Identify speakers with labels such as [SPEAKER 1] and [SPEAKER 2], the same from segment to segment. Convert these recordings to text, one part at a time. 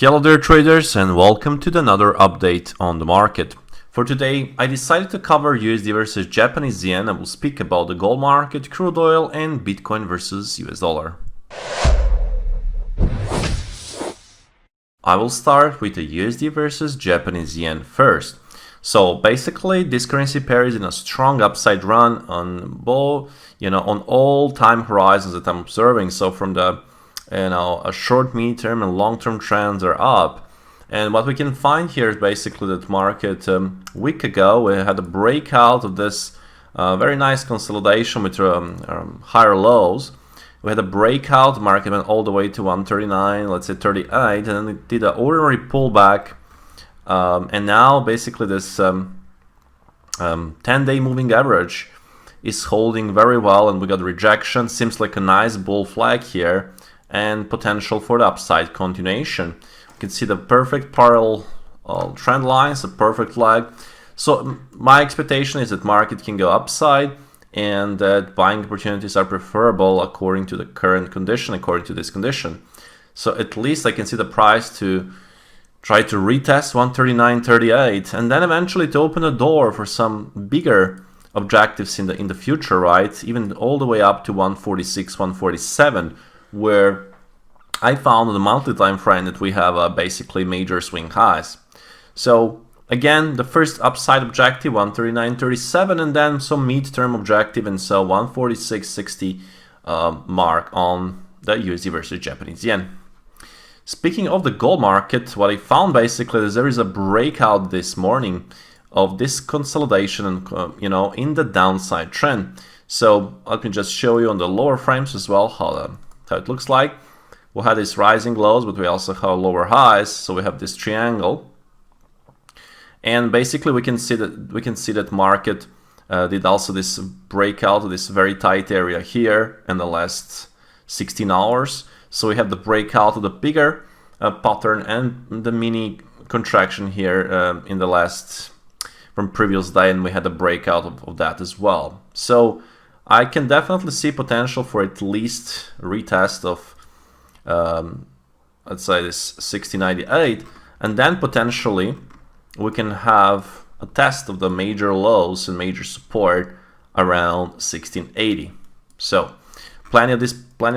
[SPEAKER 1] Hello there traders, and welcome to another update on the market. For today, I decided to cover USD versus Japanese yen and will speak about the gold market, crude oil and Bitcoin versus US dollar. I will start with the USD versus Japanese yen first. So basically this currency pair is in a strong upside run on both, on all time horizons that I'm observing. So from the a short, medium, and long-term trends are up. And what we can find here is basically that market week ago we had a breakout of this very nice consolidation with higher lows. We had a breakout, market went all the way to 139, let's say 38, and then it did an ordinary pullback. And now basically this 10-day moving average is holding very well, and we got rejection. Seems like a nice bull flag here, and potential for the upside continuation. You can see the perfect parallel trend lines, a perfect flag. So my expectation is that market can go upside and that buying opportunities are preferable according to the current condition, according to this condition. So at least I can see the price to try to retest 139.38 and then eventually to open a door for some bigger objectives in the future, right? Even all the way up to 146, 147. Where I found on the monthly time frame that we have basically major swing highs. So again, the first upside objective 139.37, and then some mid-term objective, and so 146.60 mark on the USD versus Japanese yen. Speaking of the gold market, what I found basically is there is a breakout this morning of this consolidation and in the downside trend. So let me just show you on the lower frames as well how it looks like. We had these rising lows, but we also have lower highs. So we have this triangle, and basically we can see that market did also this breakout of this very tight area here in the last 16 hours. So we have the breakout of the bigger pattern and the mini contraction here in the last from previous day, and we had a breakout of that as well. So I can definitely see potential for at least retest of let's say this 60.98, and then potentially we can have a test of the major lows and major support around 1680. So plenty of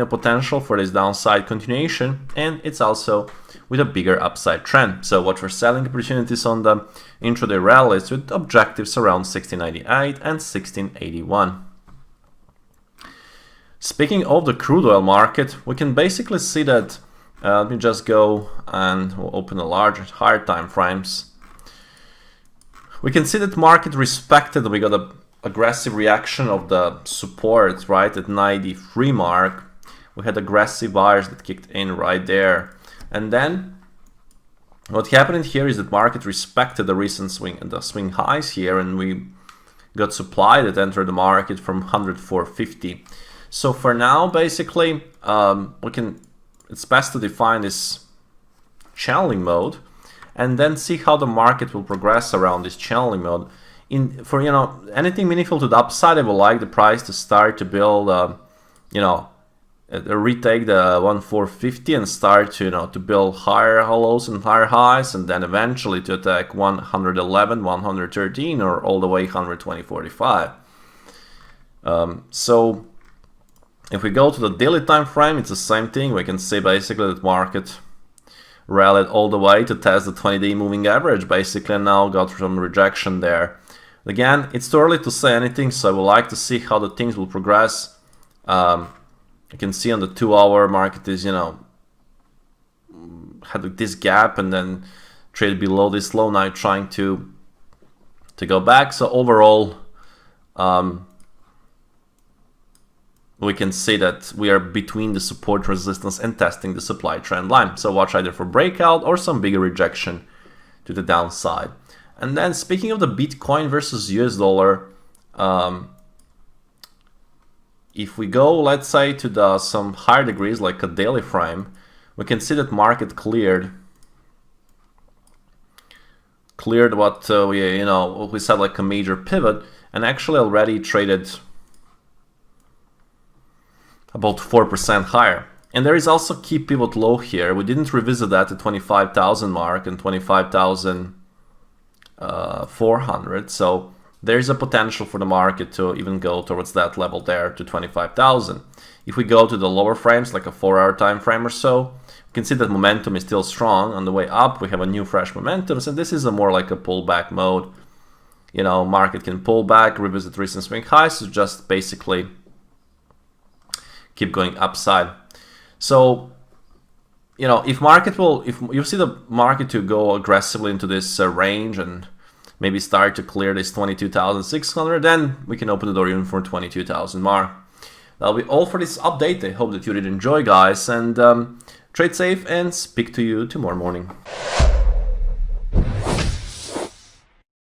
[SPEAKER 1] potential for this downside continuation, and it's also with a bigger upside trend. So watch for selling opportunities on the intraday rallies with objectives around 1698 and 1681. Speaking of the crude oil market, we can basically see that, let me just go and we'll open a larger, higher time frames. We can see that market respected, we got an aggressive reaction of the support, right, at 93 mark. We had aggressive buyers that kicked in right there. And then what happened here is that market respected the recent swing highs here, and we got supply that entered the market from 104.50. So for now, basically, it's best to define this channeling mode and then see how the market will progress around this channeling mode. For anything meaningful to the upside, I would like the price to start to build, retake the 1450 and start to build higher lows and higher highs, and then eventually to attack 111, 113, or all the way 120.45. So if we go to the daily time frame, it's the same thing. We can see basically that market rallied all the way to test the 20-day moving average, basically, and now got some rejection there. Again, it's too early to say anything, so I would like to see how the things will progress. You can see on the 2-hour market is, had this gap and then traded below this low, now trying to go back. So overall, we can see that we are between the support resistance and testing the supply trend line. So watch either for breakout or some bigger rejection to the downside. And then speaking of the Bitcoin versus US dollar, if we go, let's say, to some higher degrees like a daily frame, we can see that market cleared what we said, like a major pivot, and actually already traded about 4% higher. And there is also key pivot low here. We didn't revisit that at 25,000 mark and 25,400. So there is a potential for the market to even go towards that level there to 25,000. If we go to the lower frames, like a 4-hour time frame or so, you can see that momentum is still strong. On the way up, we have a new fresh momentum. So this is a more like a pullback mode. You know, market can pull back, revisit recent swing highs, so just basically keep going upside. So, you know, if you see the market to go aggressively into this range and maybe start to clear this 22,600, then we can open the door even for 22,000 mark. That'll be all for this update. I hope that you did enjoy, guys, and trade safe and speak to you tomorrow morning.